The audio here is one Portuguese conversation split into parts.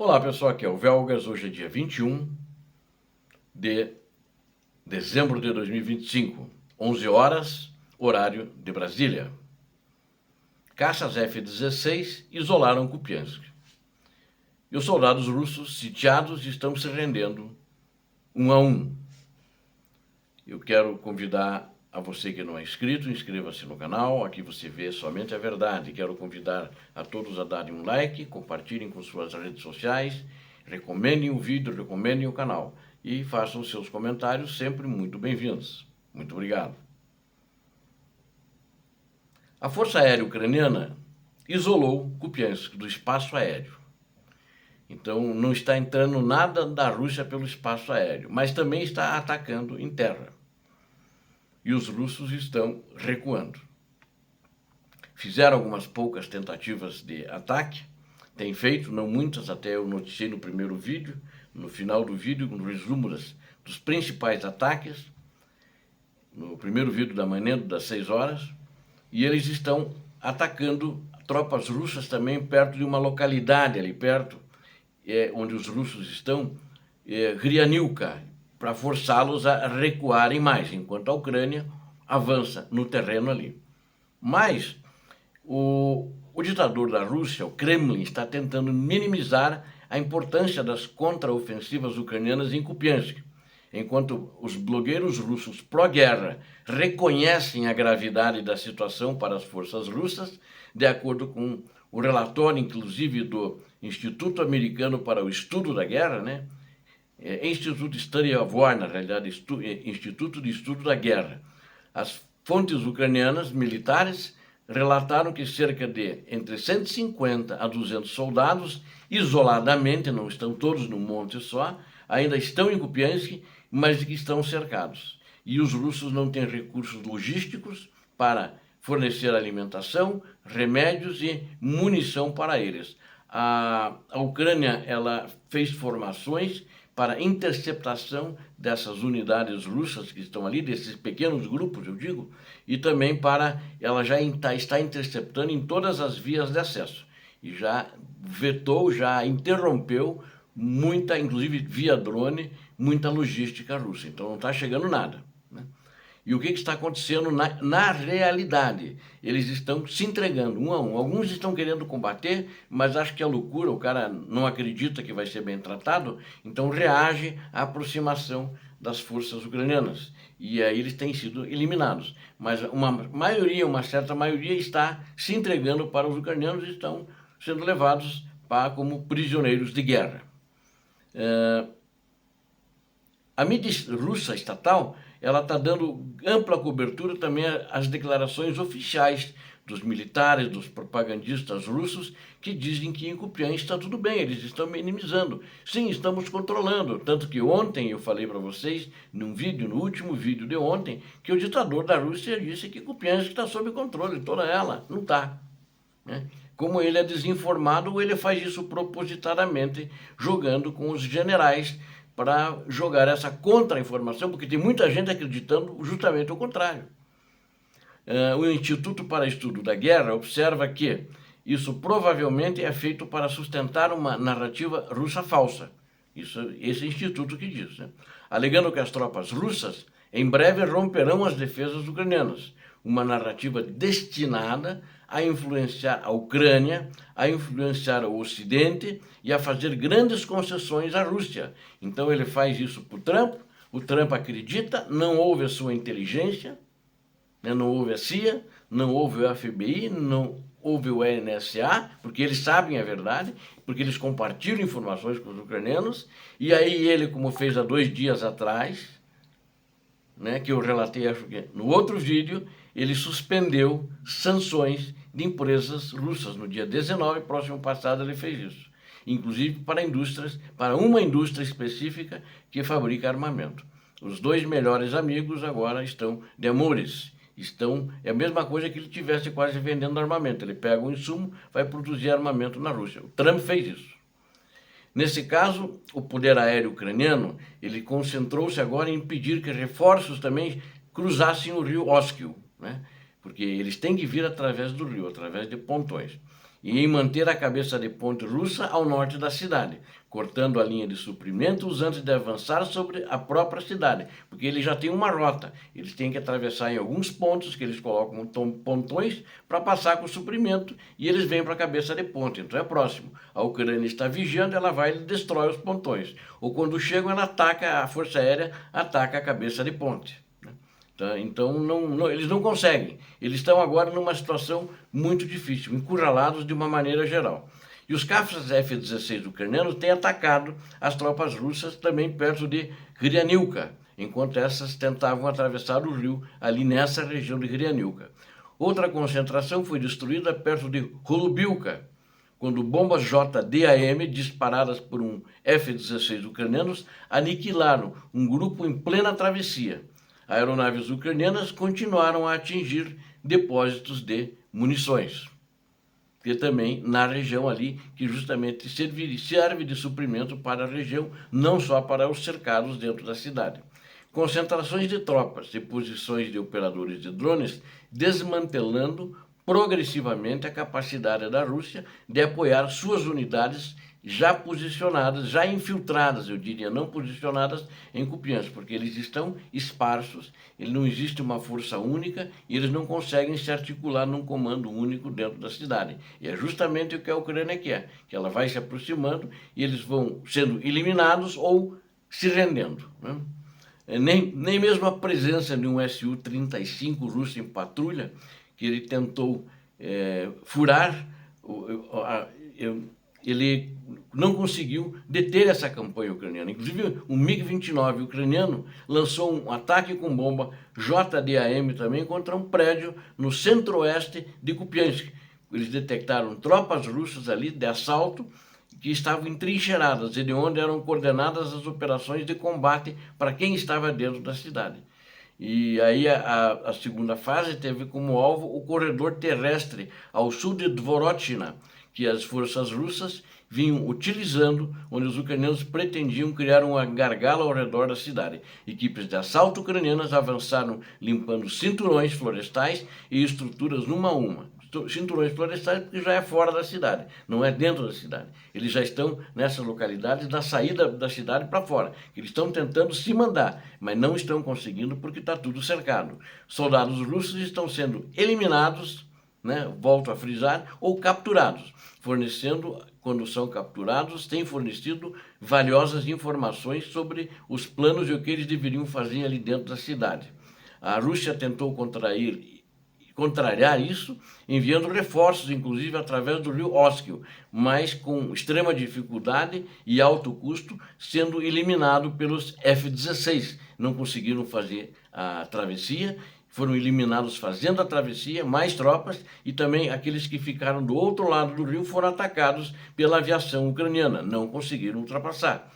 Olá pessoal, aqui é o Velgas, hoje é dia 21 de dezembro de 2025, 11 horas, horário de Brasília. Caças F-16 isolaram Kupiansk. E os soldados russos sitiados estão se rendendo um a um. Eu quero convidar a você que não é inscrito, inscreva-se no canal, aqui você vê somente a verdade. Quero convidar a todos a darem um like, compartilhem com suas redes sociais, recomendem o vídeo, recomendem o canal e façam seus comentários sempre muito bem-vindos. Muito obrigado. A Força Aérea Ucraniana isolou Kupiansk do espaço aéreo. Então não está entrando nada da Rússia pelo espaço aéreo, mas também está atacando em terra. E os russos estão recuando. Fizeram algumas poucas tentativas de ataque, têm feito, não muitas, até eu noticiei no primeiro vídeo, no final do vídeo, um resumo dos principais ataques, no primeiro vídeo da manhã, das 6 horas, e eles estão atacando tropas russas também perto de uma localidade ali perto, onde os russos estão, Hryaniuka, para forçá-los a recuarem mais, enquanto a Ucrânia avança no terreno ali. Mas o ditador da Rússia, o Kremlin, está tentando minimizar a importância das contraofensivas ucranianas em Kupiansk, enquanto os blogueiros russos pró-guerra reconhecem a gravidade da situação para as forças russas, de acordo com o relatório, inclusive, do Instituto Americano para o Estudo da Guerra, né? Instituto Study of War, na realidade, Instituto de Estudo da Guerra. As fontes ucranianas militares relataram que cerca de entre 150 a 200 soldados, isoladamente, não estão todos num monte só, ainda estão em Kupiansk, mas que estão cercados. E os russos não têm recursos logísticos para fornecer alimentação, remédios e munição para eles. A Ucrânia ela fez formações para interceptação dessas unidades russas que estão ali, desses pequenos grupos, eu digo, e também ela já está interceptando em todas as vias de acesso. E já vetou, já interrompeu muita, inclusive via drone, muita logística russa. Então não está chegando nada, né? E o que está acontecendo na realidade? Eles estão se entregando um a um. Alguns estão querendo combater, mas acho que é loucura, o cara não acredita que vai ser bem tratado, então reage à aproximação das forças ucranianas. E aí eles têm sido eliminados. Mas uma certa maioria está se entregando para os ucranianos e estão sendo levados como prisioneiros de guerra. A mídia russa estatal ela está dando ampla cobertura também às declarações oficiais dos militares, dos propagandistas russos, que dizem que em Kupiansk está tudo bem, eles estão minimizando. Sim, estamos controlando. Tanto que ontem eu falei para vocês, no último vídeo de ontem, que o ditador da Rússia disse que Kupiansk está sob controle, toda ela. Não está, né? Como ele é desinformado, ele faz isso propositadamente, jogando com os generais, para jogar essa contra-informação, porque tem muita gente acreditando justamente o contrário. O Instituto para Estudo da Guerra observa que isso provavelmente é feito para sustentar uma narrativa russa falsa. Esse instituto que diz, né? Alegando que as tropas russas em breve romperão as defesas ucranianas, uma narrativa destinada a influenciar a Ucrânia, a influenciar o Ocidente e a fazer grandes concessões à Rússia. Então ele faz isso para o Trump acredita, não houve a sua inteligência, né? Não houve a CIA, não houve o FBI, não houve o NSA, porque eles sabem a verdade, porque eles compartilham informações com os ucranianos, e aí ele, como fez há 2 dias atrás, né, que eu relatei, acho que no outro vídeo, ele suspendeu sanções de empresas russas. No dia 19, próximo passado, ele fez isso. Inclusive para uma indústria específica que fabrica armamento. Os 2 melhores amigos agora estão de amores. É a mesma coisa que ele tivesse quase vendendo armamento. Ele pega um insumo, vai produzir armamento na Rússia. O Trump fez isso. Nesse caso, o poder aéreo ucraniano, ele concentrou-se agora em impedir que reforços também cruzassem o rio Oskil, né? Porque eles têm que vir através do rio, através de pontões. e em manter a cabeça de ponte russa ao norte da cidade, cortando a linha de suprimentos antes de avançar sobre a própria cidade, porque ele já tem uma rota. Eles têm que atravessar em alguns pontos que eles colocam pontões para passar com o suprimento e eles vêm para a cabeça de ponte. Então é próximo. A Ucrânia está vigiando, ela vai e destrói os pontões. Ou quando chegam, ela ataca, a Força Aérea ataca a cabeça de ponte. Então, eles não conseguem. Eles estão agora numa situação muito difícil, encurralados de uma maneira geral. E os caças F-16 ucranianos têm atacado as tropas russas também perto de Hryaniuka, enquanto essas tentavam atravessar o rio ali nessa região de Hryaniuka. Outra concentração foi destruída perto de Holubiuka, quando bombas JDAM disparadas por um F-16 ucranianos aniquilaram um grupo em plena travessia. Aeronaves ucranianas continuaram a atingir depósitos de munições, que também na região ali, que justamente serve de suprimento para a região, não só para os cercados dentro da cidade. Concentrações de tropas e posições de operadores de drones desmantelando progressivamente a capacidade da Rússia de apoiar suas unidades já posicionadas, já infiltradas, eu diria, não posicionadas em Kupiansk, porque eles estão esparsos, não existe uma força única e eles não conseguem se articular num comando único dentro da cidade. E é justamente o que a Ucrânia quer, que ela vai se aproximando e eles vão sendo eliminados ou se rendendo, né? Nem mesmo a presença de um Su-35 russo em patrulha, que ele tentou furar, ele não conseguiu deter essa campanha ucraniana. Inclusive, o MiG-29 ucraniano lançou um ataque com bomba JDAM também contra um prédio no centro-oeste de Kupiansk. Eles detectaram tropas russas ali de assalto que estavam entrincheiradas e de onde eram coordenadas as operações de combate para quem estava dentro da cidade. E aí a segunda fase teve como alvo o corredor terrestre ao sul de Dvorochina, que as forças russas vinham utilizando, onde os ucranianos pretendiam criar uma gargala ao redor da cidade. Equipes de assalto ucranianas avançaram limpando cinturões florestais e estruturas uma a uma. Cinturões florestais porque já é fora da cidade, não é dentro da cidade. Eles já estão nessas localidades da saída da cidade para fora. Eles estão tentando se mandar, mas não estão conseguindo porque está tudo cercado. Soldados russos estão sendo eliminados, né, volto a frisar, ou capturados, fornecendo, quando são capturados, têm fornecido valiosas informações sobre os planos e o que eles deveriam fazer ali dentro da cidade. A Rússia tentou contrariar isso, enviando reforços, inclusive através do rio Oskil, mas com extrema dificuldade e alto custo, sendo eliminado pelos F-16. Não conseguiram fazer a travessia, foram eliminados fazendo a travessia, mais tropas, e também aqueles que ficaram do outro lado do rio foram atacados pela aviação ucraniana, não conseguiram ultrapassar.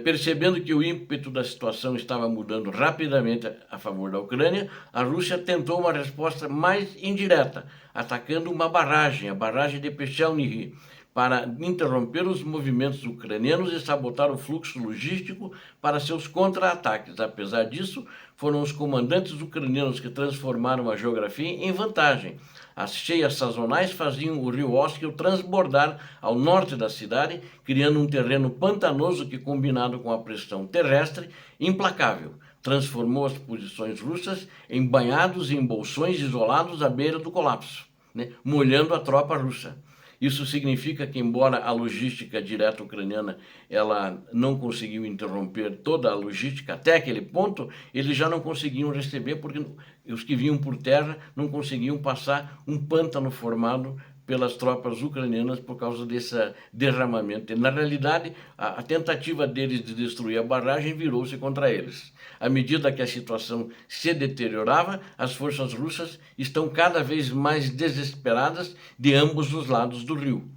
Percebendo que o ímpeto da situação estava mudando rapidamente a favor da Ucrânia, a Rússia tentou uma resposta mais indireta, atacando uma barragem, a barragem de Pechelnyky, para interromper os movimentos ucranianos e sabotar o fluxo logístico para seus contra-ataques. Apesar disso, foram os comandantes ucranianos que transformaram a geografia em vantagem. As cheias sazonais faziam o rio Oskil transbordar ao norte da cidade, criando um terreno pantanoso que, combinado com a pressão terrestre, implacável, transformou as posições russas em banhados e embolsões isolados à beira do colapso, né, molhando a tropa russa. Isso significa que, embora a logística direta ucraniana ela não conseguiu interromper toda a logística até aquele ponto, eles já não conseguiam receber, porque os que vinham por terra não conseguiam passar um pântano formado pelas tropas ucranianas por causa desse derramamento. E, na realidade, a tentativa deles de destruir a barragem virou-se contra eles. À medida que a situação se deteriorava, as forças russas estão cada vez mais desesperadas de ambos os lados do rio.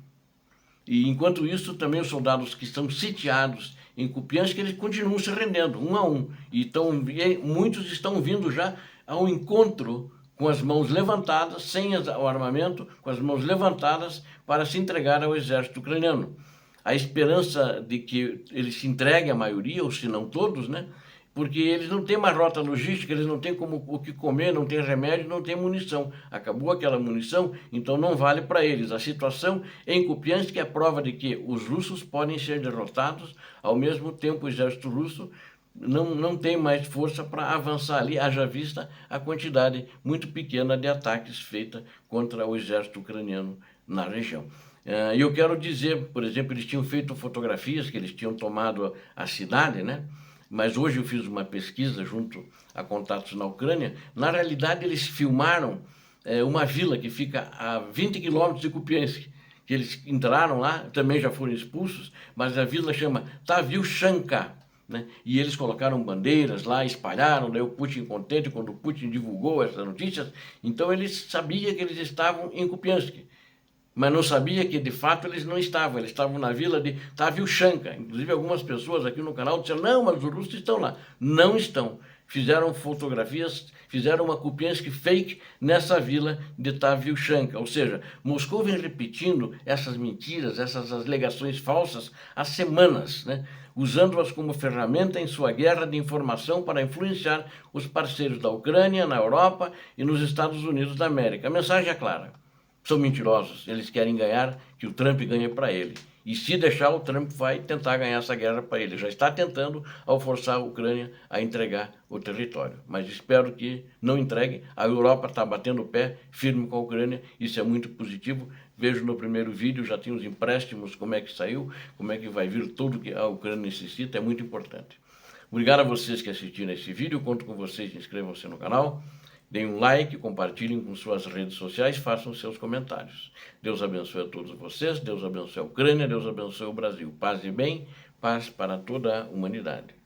E, enquanto isso, também os soldados que estão sitiados em Kupiansk, eles continuam se rendendo, um a um. E muitos estão vindo já ao encontro com as mãos levantadas, sem o armamento, com as mãos levantadas para se entregar ao exército ucraniano. A esperança de que ele se entregue à maioria, ou se não todos, né, porque eles não têm uma rota logística, eles não têm como o que comer, não tem remédio, não tem munição. Acabou aquela munição, então não vale para eles. A situação em Kupiansk é a prova de que os russos podem ser derrotados, ao mesmo tempo o exército russo não tem mais força para avançar ali, haja vista a quantidade muito pequena de ataques feita contra o exército ucraniano na região. E eu quero dizer, por exemplo, eles tinham feito fotografias que eles tinham tomado a cidade, né? Mas hoje eu fiz uma pesquisa junto a contatos na Ucrânia. Na realidade, eles filmaram uma vila que fica a 20 quilômetros de Kupiansk, que eles entraram lá, também já foram expulsos, mas a vila chama Tavilchanka, né? E eles colocaram bandeiras lá, espalharam, daí o Putin contente quando o Putin divulgou essas notícias. Então eles sabiam que eles estavam em Kupiansk, mas não sabia que de fato eles não estavam, eles estavam na vila de Tavilchanka. Inclusive algumas pessoas aqui no canal disseram, não, mas os russos estão lá. Não estão. Fizeram fotografias, fizeram uma Kupiansk fake nessa vila de Tavilchanka. Ou seja, Moscou vem repetindo essas mentiras, essas alegações falsas há semanas, né? Usando-as como ferramenta em sua guerra de informação para influenciar os parceiros da Ucrânia, na Europa e nos Estados Unidos da América. A mensagem é clara. São mentirosos, eles querem ganhar, que o Trump ganhe para ele. E se deixar, o Trump vai tentar ganhar essa guerra para ele. Já está tentando ao forçar a Ucrânia a entregar o território. Mas espero que não entregue. A Europa está batendo o pé firme com a Ucrânia, isso é muito positivo. Vejo no primeiro vídeo, já tem os empréstimos, como é que saiu, como é que vai vir tudo que a Ucrânia necessita, é muito importante. Obrigado a vocês que assistiram esse vídeo, conto com vocês, inscrevam-se no canal. Deem um like, compartilhem com suas redes sociais, façam seus comentários. Deus abençoe a todos vocês, Deus abençoe a Ucrânia, Deus abençoe o Brasil. Paz e bem, paz para toda a humanidade.